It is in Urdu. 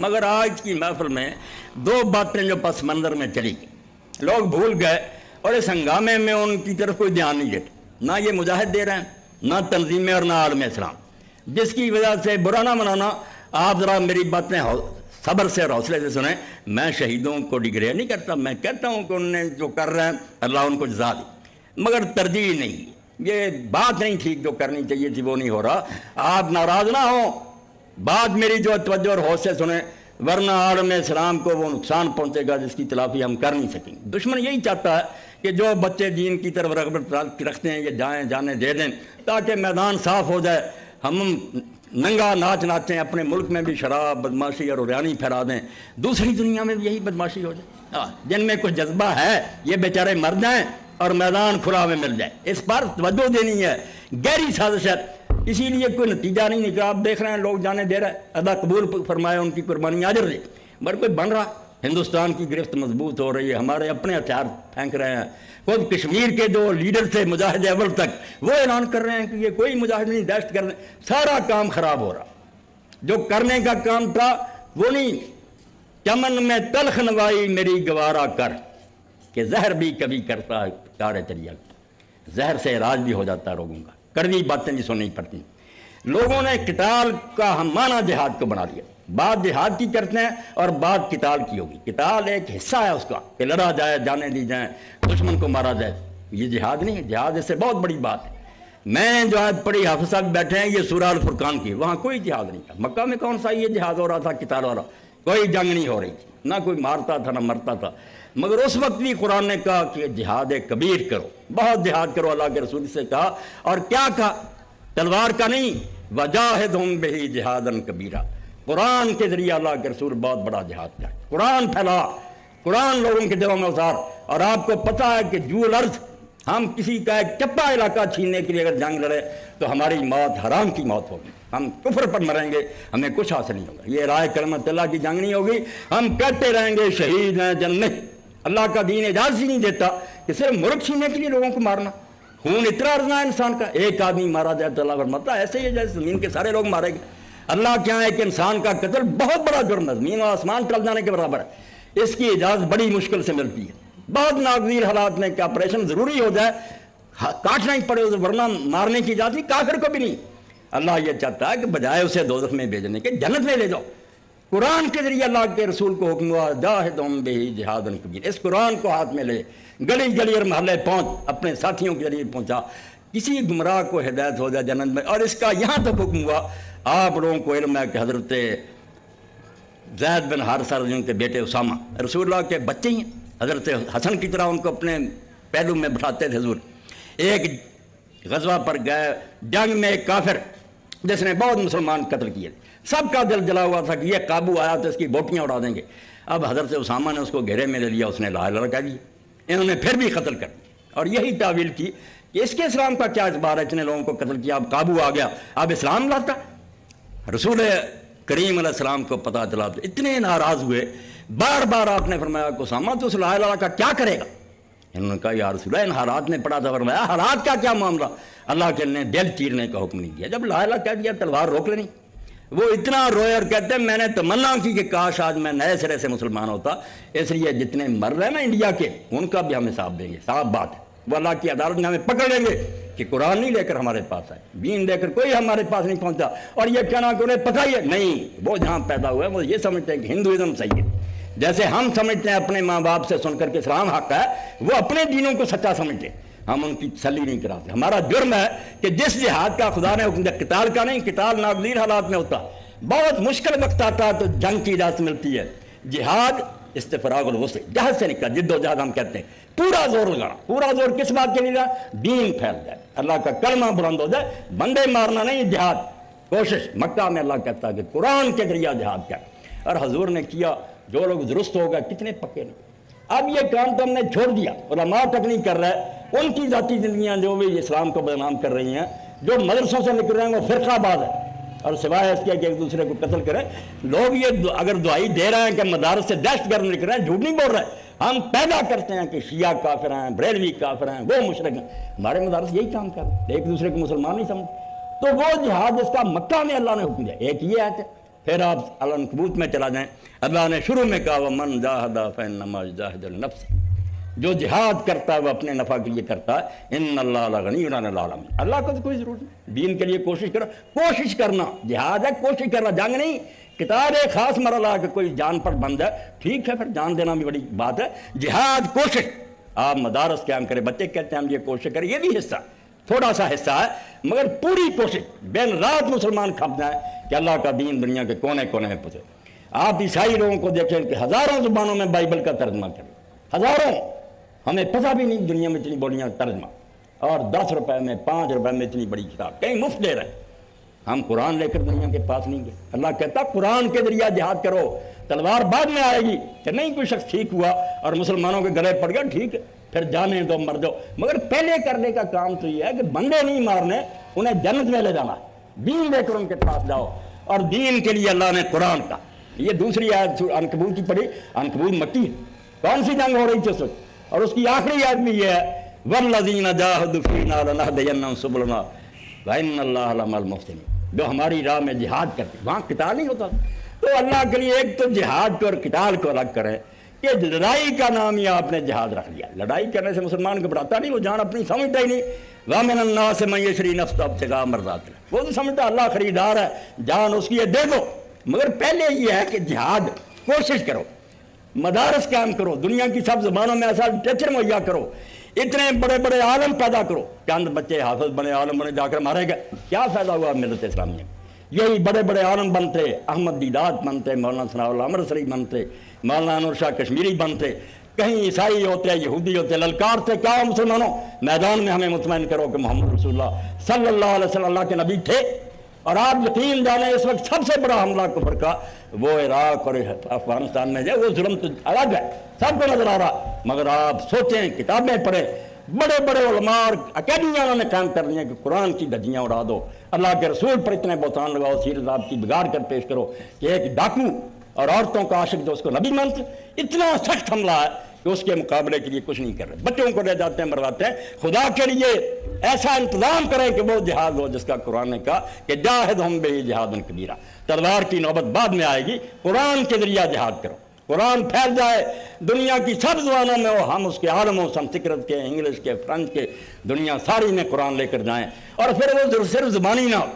مگر آج کی محفل میں دو باتیں جو پس منظر میں چلی گئی، لوگ بھول گئے اور اس ہنگامے میں ان کی طرف کوئی دھیان نہیں دیتے، نہ یہ مجاہد دے رہے ہیں، نہ تنظیمیں اور نہ عالم اسلام، جس کی وجہ سے برا نہ منانا۔ آپ ذرا میری باتیں صبر سے اور حوصلے سے سنیں۔ میں شہیدوں کو ڈگریہ نہیں کرتا، میں کہتا ہوں کہ انہوں نے جو کر رہے ہیں اللہ ان کو جزا دے، مگر ترجیح نہیں، یہ بات نہیں ٹھیک، جو کرنی چاہیے تھی وہ نہیں ہو رہا۔ آپ ناراض نہ ہوں، بات میری جو توجہ اور ہوش سے سنیں، ورنہ عالم اسلام کو وہ نقصان پہنچے گا جس کی تلافی ہم کر نہیں سکیں۔ دشمن یہی چاہتا ہے کہ جو بچے دین کی طرف رغبت رکھتے ہیں یہ جانے دے دیں تاکہ میدان صاف ہو جائے، ہم ننگا ناچ ناچیں، اپنے ملک میں بھی شراب بدماشی اور عریانی پھیلا دیں، دوسری دنیا میں بھی یہی بدماشی ہو جائے۔ جن میں کچھ جذبہ ہے یہ بیچارے مر جائیں اور میدان کھلا میں مل جائے، اس پر توجہ دینی ہے۔ گہری سازش ہے، اسی لیے کوئی نتیجہ نہیں نکلا۔ آپ دیکھ رہے ہیں لوگ جانے دے رہے ہیں، اللہ قبول فرمائے، ان کی قربانی اجر دے، مگر کوئی بن رہا۔ ہندوستان کی گرفت مضبوط ہو رہی ہے، ہمارے اپنے ہتھیار پھینک رہے ہیں۔ خود کشمیر کے جو لیڈر تھے مجاہد اول تک، وہ اعلان کر رہے ہیں کہ یہ کوئی مجاہد نہیں، دہشت گرد، سارا کام خراب ہو رہا۔ جو کرنے کا کام تھا وہ نہیں۔ چمن میں تلخ نوائی میری گوارا کر، کہ زہر بھی کبھی کرتا ہے کار چریا، زہر سے علاج بھی ہو جاتا ہے لوگوں کا، کڑوی باتیں بھی سننی پڑتی۔ لوگوں نے قتال کا ہم معنی جہاد کو بنا لیا، بات جہاد کی کرتے ہیں اور بات قتال کی ہوگی۔ قتال ایک حصہ ہے اس کا کہ لڑا جائے، جانے دی جائیں، دشمن کو مارا جائے، یہ جہاد نہیں ہے۔ جہاد اس سے بہت بڑی بات ہے۔ میں جو آج پڑھی حافظ صاحب بیٹھے ہیں یہ سورہ الفرقان کی، وہاں کوئی جہاد نہیں تھا۔ مکہ میں کون سا یہ جہاد ہو رہا تھا قتال والا؟ کوئی جنگ نہیں ہو رہی تھی، نہ کوئی مارتا تھا نہ مرتا تھا، مگر اس وقت بھی قرآن نے کہا کہ جہاد کبیر کرو، بہت جہاد کرو، اللہ کے رسول سے کہا۔ اور کیا کہا؟ تلوار کا نہیں، وجاہدہم بہ جہادا کبیرا، قرآن کے ذریعے اللہ کے رسول بہت بڑا جہاد کر، قرآن پھیلا، قرآن لوگوں کے دلوں میں اتار۔ اور آپ کو پتہ ہے کہ جو الارض، ہم کسی کا ایک چپا علاقہ چھیننے کے لیے اگر جنگ لڑے تو ہماری موت حرام کی موت ہوگی، ہم کفر پر مریں گے، ہمیں کچھ حاصل نہیں ہوگا۔ یہ رائے کلمت اللہ کی جنگ نہیں ہوگی، ہم کہتے رہیں گے شہید ہیں جنت۔ اللہ کا دین اجازت ہی نہیں دیتا کہ صرف ملک چھیننے کے لیے لوگوں کو مارنا۔ خون اتنا ارزنا ہے انسان کا، ایک آدمی مارا جائے تو اللہ فرماتا ہے ایسے ہی جیسے زمین کے سارے لوگ مارے گے۔ اللہ کے یہاں ایک انسان کا قتل بہت بڑا جرم ہے، زمین و آسمان ٹل جانے کے برابر ہے۔ اس کی اجازت بڑی مشکل سے ملتی ہے۔ بہت ناگزیر حالات میں کہ آپریشن ضروری ہو جائے، کاٹنا ہی پڑے، ورنہ مارنے کی اجازت کافر کو بھی نہیں۔ اللہ یہ چاہتا ہے کہ بجائے اسے دوزخ میں بھیجنے کے جنت میں لے جاؤ۔ قرآن کے ذریعے اللہ کے رسول کو حکم ہوا جاہدہم بہ جہادا کبیر، اس قرآن کو ہاتھ میں لے، گلی گلی اور محلے پہنچ، اپنے ساتھیوں کے ذریعے پہنچا، کسی گمراہ کو ہدایت ہو جائے جنت میں۔ اور اس کا یہاں تک حکم ہوا، آپ لوگوں کو علم ہے کہ حضرت زید بن حارثہ رضی اللہ عنہ کے بیٹے اسامہ رسول اللہ کے بچے ہیں، حضرت حسن کی طرح ان کو اپنے پہلو میں بٹھاتے تھے حضور۔ ایک غزوہ پر گئے، جنگ میں ایک کافر جس نے بہت مسلمان قتل کیے، سب کا دل جلا ہوا تھا کہ یہ قابو آیا تو اس کی بوٹیاں اڑا دیں گے۔ اب حضرت اسامہ نے اس کو گھیرے میں لے لیا، اس نے لا الہ کہہ دیا، انہوں نے پھر بھی قتل کر دیا اور یہی تعویل کی کہ اس کے اسلام کا کیا اعتبار ہے، اتنے لوگوں کو قتل کیا، اب قابو آ گیا، اب اسلام لاتا۔ رسول کریم علیہ السلام کو پتہ چلا تو اتنے ناراض ہوئے، بار بار آپ نے فرمایا کہ اسامہ تو اس لا الہ کا کیا کرے گا؟ انہوں نے کہا یا رسول اللہ، ان حالات میں پڑا تھا، فرمایا حالات کا کیا معاملہ؟ اللہ کے نے دل چیرنے کا حکم نہیں دیا، جب لا الہ کہہ دیا تلوار روک لینی۔ وہ اتنا روئے اور کہتے ہیں میں نے تمنا کی کہ کاش آج میں نئے سرے سے مسلمان ہوتا، اس لیے جتنے مر رہے ہیں نا انڈیا کے، ان کا بھی ہم حساب دیں گے، صاف بات ہے، وہ اللہ کی عدالت میں ہمیں پکڑ لیں گے کہ قرآن نہیں لے کر ہمارے پاس آئے، دین لے کر کوئی ہمارے پاس نہیں پہنچا۔ اور یہ کہنا کہ انہیں پتہ ہی ہے نہیں، وہ جہاں پیدا ہوئے وہ یہ سمجھتے ہیں کہ ہندوازم صحیح ہے، جیسے ہم سمجھتے ہیں اپنے ماں باپ سے سن کر کے اسلام حق ہے، وہ اپنے دینوں کو سچا سمجھتے ہیں، ہم ان کی تسلی نہیں کراتے۔ ہمارا جرم ہے کہ جس جہاد کا خدا نے حکم دیا، قتال کا نہیں، قتال ناگزیر حالات میں ہوتا، بہت مشکل وقت آتا تو جنگ کی اجازت ملتی ہے۔ جہاد استفراغ الوسع، جہاد سے نکلا، جد و جہاد ہم کہتے ہیں، پورا زور لگانا۔ پورا زور کس بات کے لیے لگا؟ دین پھیل جائے، اللہ کا کلمہ بلند ہو جائے، بندے مارنا نہیں، جہاد کوشش۔ مکہ میں اللہ کہتا ہے کہ قرآن کے ذریعے جہاد کیا، اور حضور نے کیا۔ جو لوگ درست ہو گئے کتنے پکے نہیں۔ اب یہ کام تو ہم نے چھوڑ دیا، علماء تک نہیں کر رہے، ان کی ذاتی زندگیاں جو بھی اسلام کو بدنام کر رہی ہیں، جو مدرسوں سے نکل رہے ہیں وہ فرقہ باز ہے، اور سوائے اس کے کہ ایک دوسرے کو قتل کریں۔ لوگ یہ اگر دعائی دے رہے ہیں کہ مدارس سے دہشت گرد نکل رہے ہیں، جھوٹ نہیں بول رہے، ہم پیدا کرتے ہیں کہ شیعہ کافر ہیں، بریلوی کافر ہیں، وہ مشرک ہیں، ہمارے مدارس یہی کام کر رہے ہیں، ایک دوسرے کو مسلمان نہیں سمجھتے۔ تو وہ جہاد جس کا مکہ میں اللہ نے حکم دیا، ایک یہ آیت ہے، پھر آپ العنکبوت میں چلا جائیں، اللہ نے شروع میں کہا وَمَنْ جَاهَدَ فَإِنَّمَا يُجَاهِدُ لِنَفْسِهِ، جو جہاد کرتا ہے وہ اپنے نفع کے لیے کرتا ہے، ان اللہ لغنی عن العالمین، اللہ کو تو کوئی ضرورت نہیں، دین کے لیے کوشش کرو، کوشش کرنا جہاد ہے، کوشش کرنا، جنگ نہیں۔ کتاب ایک خاص مرحلہ کہ کوئی جان پر بند ہے، ٹھیک ہے، پھر جان دینا بھی بڑی بات ہے، جہاد کوشش، آپ مدارس قیام کریں، بچے کہتے ہیں ہم یہ کوشش کریں، یہ بھی حصہ تھوڑا سا حصہ ہے، مگر پوری کوشش دن رات مسلمان کھپ جائیں کہ اللہ کا دین دنیا کے کونے کونے میں پہنچے۔ آپ عیسائی لوگوں کو دیکھیں کہ ہزاروں زبانوں میں بائبل کا ترجمہ کریں، ہزاروں، ہمیں پتہ بھی نہیں دنیا میں اتنی بڑیاں ترجمہ، اور 10 روپے میں 5 روپے میں اتنی بڑی کتاب کہیں مفت دے رہے ہیں۔ ہم قرآن لے کر دنیا کے پاس نہیں گئے، اللہ کہتا قرآن کے ذریعہ جہاد کرو، تلوار بعد میں آئے گی کہ نہیں کوئی شخص ٹھیک ہوا اور مسلمانوں کے گلے پڑ گیا، ٹھیک ہے پھر جانے دو مر جاؤ، مگر پہلے کرنے کا کام تو یہ ہے کہ بندے نہیں مارنے، انہیں جنت میں لے جانا، دین لے کر ان کے پاس جاؤ، اور دین کے لیے اللہ نے قرآن کا، یہ دوسری آیت عنکبوت کی پڑھی، عنکبوت مکی ہے، کون سی جنگ ہو رہی تھی اس وقت، اور اس کی آخری آیت بھی یہ ہے وَالَّذِينَ جَاهَدُوا فِينَا لَنَهْدِيَنَّهُمْ سُبُلَنَا وَإِنَّ اللَّهَ لَمَعَ الْمُحْسِنِينَ، جو ہماری راہ میں جہاد کرتے، وہاں قتال نہیں ہوتا، تو اللہ کے لیے ایک تو جہاد کو اور قتال کو الگ کریں، کہ لڑائی کا نام ہی آپ نے جہاد رکھ لیا، لڑائی کرنے سے مسلمان گھبراتا نہیں، وہ جان اپنی سمجھتا ہی نہیں، وَمِنَ النَّاسِ مَن يَشْرِي نَفْسَهُ ابْتِغَاءَ مَرْضَاتِ اللَّهِ، وہ تو سمجھتا اللہ خریدار ہے، جان اس کی ہے دے دو، مگر پہلے یہ ہے کہ جہاد کوشش کرو، مدارس قائم کرو، دنیا کی سب زبانوں میں ایسا ٹیچر مہیا کرو، اتنے بڑے بڑے عالم پیدا کرو، چند بچے حافظ بنے عالم بنے جا کر مارے گئے، کیا فائدہ ہوا ملت اسلامیہ؟ یہی بڑے بڑے عالم بنتے، احمد دیدات بنتے، مولانا ثناء اللہ امرتسری بنتے، مولانا انور شاہ کشمیری بنتے، کہیں عیسائی ہوتے یہودی ہوتے، للکارتے کیا ہو مسلمانوں، میدان میں ہمیں مطمئن کرو کہ محمد رسول اللہ صلی اللہ علیہ وسلم اللہ کے نبی تھے، اور آپ یقین جانیں اس وقت سب سے بڑا حملہ کفر کا وہ عراق اور افغانستان میں جو وہ ظلم تو الگ ہے، سب کو نظر آ رہا، مگر آپ سوچیں، کتابیں پڑھیں، بڑے بڑے علماء اور اکیڈمیاں نے قائم کر لیا کہ قرآن کی دھجیاں اڑا دو، اللہ کے رسول پر اتنے بہتان لگاؤ، سیرت آپ کی بگاڑ کر پیش کرو کہ ایک ڈاکو اور عورتوں کا عاشق جو اس کو نبی مانتے، اتنا سخت حملہ ہے کہ اس کے مقابلے کے لیے کچھ نہیں کر رہے، بچوں کو لے جاتے ہیں مرواتے ہیں، خدا کے لیے ایسا انتظام کریں کہ وہ جہاد ہو جس کا قرآن نے کہا کہ جاہدہم بہ جہادن کبیرہ، تلوار کی نوبت بعد میں آئے گی، قرآن کے ذریعہ جہاد کرو، قرآن پھیل جائے دنیا کی سب زبانوں میں، وہ ہم اس کے عالم ہوں، سنسکرت کے، انگلش کے، فرنچ کے، دنیا ساری میں قرآن لے کر جائیں، اور پھر وہ صرف زبانی نہ ہو،